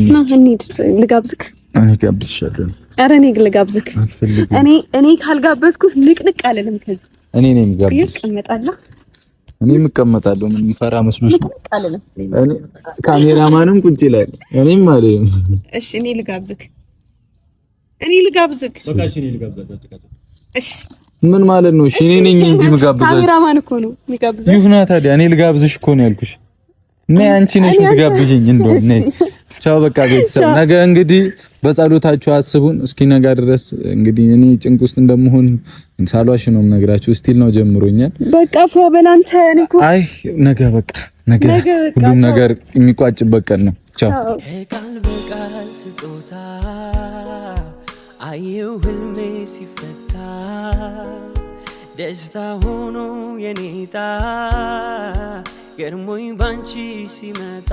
ና እንሂድ ልጋብዝክ እኔ ጋብዝሻለሁ ኧረ እኔ ልጋብዝክ እኔ ካልጋበዝኩ ንቅንቅ አለለም ከዚህ እኔ ነኝ ጋብዝ እመጣለሁ እኔም እቀመጣለሁ ምን ፈራ መስሎሽ እኔ ካሜራማንም ቁጭ ይላል እኔም ማለት እሺ እኔ ልጋብዝክ በቃሽ እኔ ልጋብዛት እሺ ምን ማለት ነው እሺ እኔ ነኝ እንጂ ምጋብዛት ካሜራማን እኮ ነው የሚጋብዘው ይሁና ታዲያ እኔ ልጋብዝሽ እኮ ነው ያልኩሽ ነይ አንቺ ነሽ የምትጋብዥኝ እንደው ነይ ቻው በቃ ቤተሰብ ነገ እንግዲህ በጸሎታችሁ አስቡን እስኪ ነገ ድረስ እንግዲህ እኔ ጭንቅ ውስጥ እንደምሆን ሳሏሽ ነው የምነግራችሁ ስቲል ነው ጀምሮኛል በቃ ፎበላንተ እኔ እኮ አይ ነገ በቃ ነገ ሁሉም ነገር የሚቋጭበት ቀን ነው ቻው ቃል በቃል ስጦታ አየሁ ህልሜ ሲፈታ ደስታ ሆኖ የኔታ ገርሞኝ ባንቺ ሲመጣ